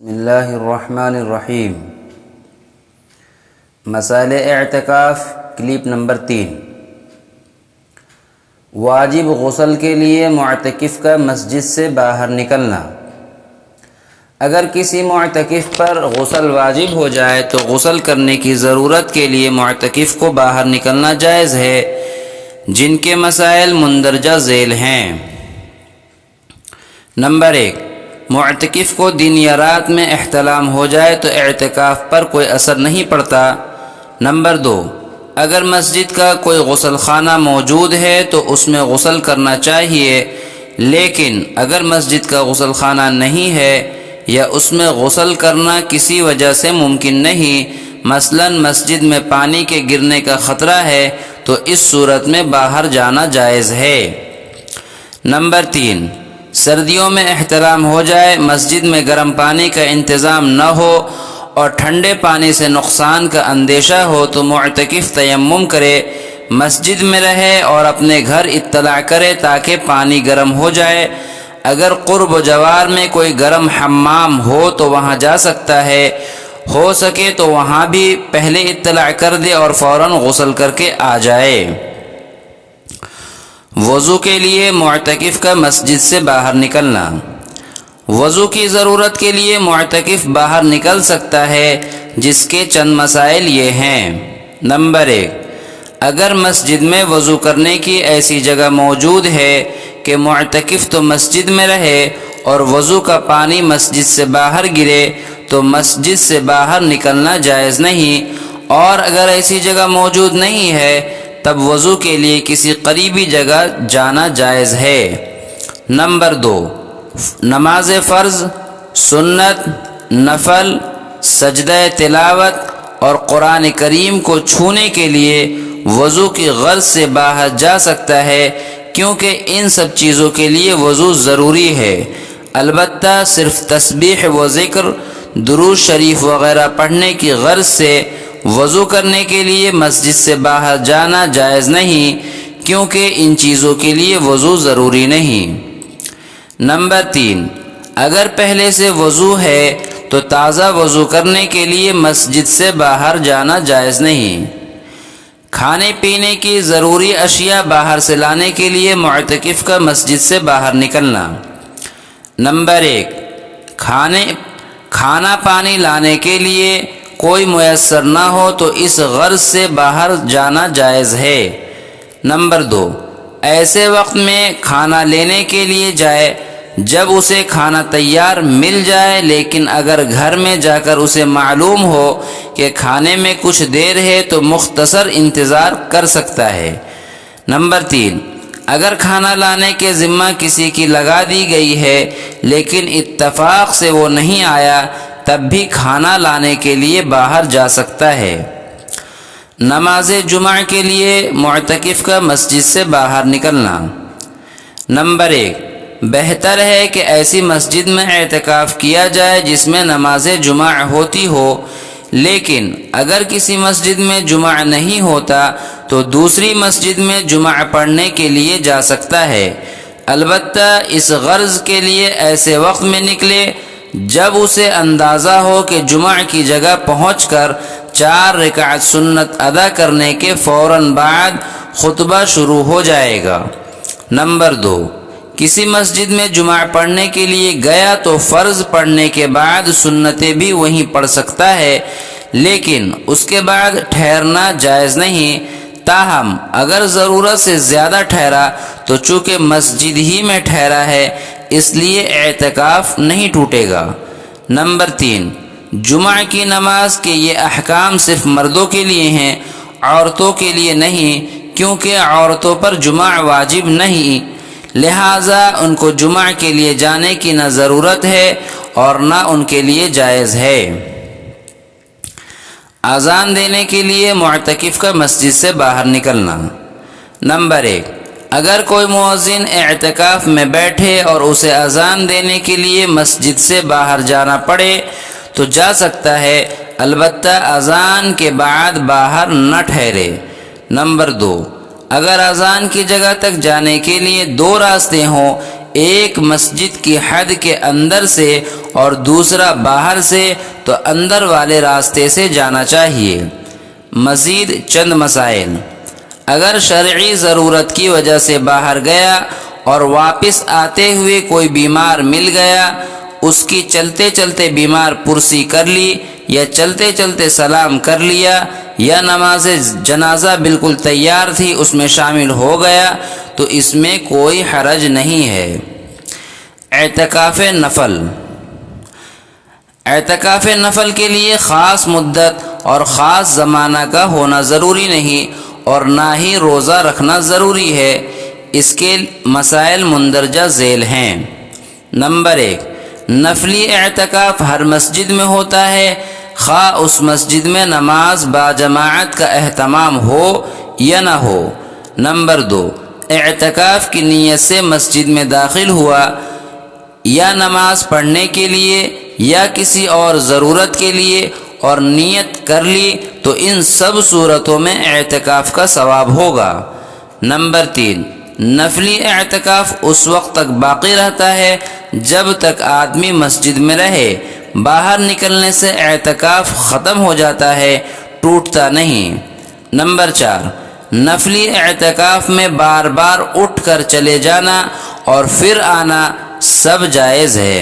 بسم اللہ الرحمن الرحیم۔ مسائل اعتکاف کلپ نمبر 3۔ واجب غسل کے لیے معتکف کا مسجد سے باہر نکلنا۔ اگر کسی معتکف پر غسل واجب ہو جائے تو غسل کرنے کی ضرورت کے لیے معتکف کو باہر نکلنا جائز ہے، جن کے مسائل مندرجہ ذیل ہیں۔ نمبر 1، معتکف کو دن یا رات میں احتلام ہو جائے تو اعتکاف پر کوئی اثر نہیں پڑتا۔ نمبر 2، اگر مسجد کا کوئی غسل خانہ موجود ہے تو اس میں غسل کرنا چاہیے، لیکن اگر مسجد کا غسل خانہ نہیں ہے یا اس میں غسل کرنا کسی وجہ سے ممکن نہیں، مثلا مسجد میں پانی کے گرنے کا خطرہ ہے، تو اس صورت میں باہر جانا جائز ہے۔ نمبر 3، سردیوں میں احتلام ہو جائے، مسجد میں گرم پانی کا انتظام نہ ہو اور ٹھنڈے پانی سے نقصان کا اندیشہ ہو تو معتکف تیمم کرے، مسجد میں رہے اور اپنے گھر اطلاع کرے تاکہ پانی گرم ہو جائے۔ اگر قرب و جوار میں کوئی گرم حمام ہو تو وہاں جا سکتا ہے، ہو سکے تو وہاں بھی پہلے اطلاع کر دے اور فوراً غسل کر کے آ جائے۔ وضو کے لیے معتکف کا مسجد سے باہر نکلنا۔ وضو کی ضرورت کے لیے معتکف باہر نکل سکتا ہے، جس کے چند مسائل یہ ہیں۔ نمبر 1، اگر مسجد میں وضو کرنے کی ایسی جگہ موجود ہے کہ معتکف تو مسجد میں رہے اور وضو کا پانی مسجد سے باہر گرے تو مسجد سے باہر نکلنا جائز نہیں، اور اگر ایسی جگہ موجود نہیں ہے تب وضو کے لیے کسی قریبی جگہ جانا جائز ہے۔ نمبر 2، نماز فرض، سنت، نفل، سجدہ تلاوت اور قرآن کریم کو چھونے کے لیے وضو کی غرض سے باہر جا سکتا ہے، کیونکہ ان سب چیزوں کے لیے وضو ضروری ہے۔ البتہ صرف تسبیح و ذکر، درود شریف وغیرہ پڑھنے کی غرض سے وضو کرنے کے لیے مسجد سے باہر جانا جائز نہیں، کیونکہ ان چیزوں کے لیے وضو ضروری نہیں۔ نمبر 3، اگر پہلے سے وضو ہے تو تازہ وضو کرنے کے لیے مسجد سے باہر جانا جائز نہیں۔ کھانے پینے کی ضروری اشیاء باہر سے لانے کے لیے معتکف کا مسجد سے باہر نکلنا۔ نمبر 1، کھانا پانی لانے کے لیے کوئی میسر نہ ہو تو اس غرض سے باہر جانا جائز ہے۔ نمبر 2، ایسے وقت میں کھانا لینے کے لیے جائے جب اسے کھانا تیار مل جائے، لیکن اگر گھر میں جا کر اسے معلوم ہو کہ کھانے میں کچھ دیر ہے تو مختصر انتظار کر سکتا ہے۔ نمبر 3، اگر کھانا لانے کے ذمہ کسی کی لگا دی گئی ہے لیکن اتفاق سے وہ نہیں آیا، تب بھی کھانا لانے کے لیے باہر جا سکتا ہے۔ نماز جمعہ کے لیے معتکف کا مسجد سے باہر نکلنا۔ نمبر 1، بہتر ہے کہ ایسی مسجد میں اعتکاف کیا جائے جس میں نماز جمعہ ہوتی ہو، لیکن اگر کسی مسجد میں جمعہ نہیں ہوتا تو دوسری مسجد میں جمعہ پڑھنے کے لیے جا سکتا ہے، البتہ اس غرض کے لیے ایسے وقت میں نکلے جب اسے اندازہ ہو کہ جمعہ کی جگہ پہنچ کر 4 رکعت سنت ادا کرنے کے فوراً بعد خطبہ شروع ہو جائے گا۔ نمبر 2، کسی مسجد میں جمعہ پڑھنے کے لیے گیا تو فرض پڑھنے کے بعد سنتیں بھی وہیں پڑھ سکتا ہے، لیکن اس کے بعد ٹھہرنا جائز نہیں۔ تاہم اگر ضرورت سے زیادہ ٹھہرا تو چونکہ مسجد ہی میں ٹھہرا ہے اس لیے اعتکاف نہیں ٹوٹے گا۔ نمبر 3، جمعہ کی نماز کے یہ احکام صرف مردوں کے لیے ہیں، عورتوں کے لیے نہیں، کیونکہ عورتوں پر جمعہ واجب نہیں، لہٰذا ان کو جمعہ کے لیے جانے کی نہ ضرورت ہے اور نہ ان کے لیے جائز ہے۔ اذان دینے کے لیے معتکف کا مسجد سے باہر نکلنا۔ نمبر 1، اگر کوئی مؤذن اعتکاف میں بیٹھے اور اسے اذان دینے کے لیے مسجد سے باہر جانا پڑے تو جا سکتا ہے، البتہ اذان کے بعد باہر نہ ٹھہرے۔ نمبر 2، اگر اذان کی جگہ تک جانے کے لیے 2 راستے ہوں، ایک مسجد کی حد کے اندر سے اور دوسرا باہر سے تو اندر والے راستے سے جانا چاہیے۔ مزید چند مسائل: اگر شرعی ضرورت کی وجہ سے باہر گیا اور واپس آتے ہوئے کوئی بیمار مل گیا، اس کی چلتے چلتے بیمار پرسی کر لی یا چلتے چلتے سلام کر لیا یا نماز جنازہ بالکل تیار تھی اس میں شامل ہو گیا تو اس میں کوئی حرج نہیں ہے۔ اعتکاف نفل: اعتکاف نفل کے لیے خاص مدت اور خاص زمانہ کا ہونا ضروری نہیں اور نہ ہی روزہ رکھنا ضروری ہے۔ اس کے مسائل مندرجہ ذیل ہیں۔ نمبر 1، نفلی اعتکاف ہر مسجد میں ہوتا ہے، خواہ اس مسجد میں نماز باجماعت کا اہتمام ہو یا نہ ہو۔ نمبر 2، اعتکاف کی نیت سے مسجد میں داخل ہوا یا نماز پڑھنے کے لیے یا کسی اور ضرورت کے لیے اور نیت کر لی تو ان سب صورتوں میں اعتکاف کا ثواب ہوگا۔ نمبر 3، نفلی اعتکاف اس وقت تک باقی رہتا ہے جب تک آدمی مسجد میں رہے، باہر نکلنے سے اعتکاف ختم ہو جاتا ہے، ٹوٹتا نہیں۔ نمبر 4، نفلی اعتکاف میں بار بار اٹھ کر چلے جانا اور پھر آنا سب جائز ہے۔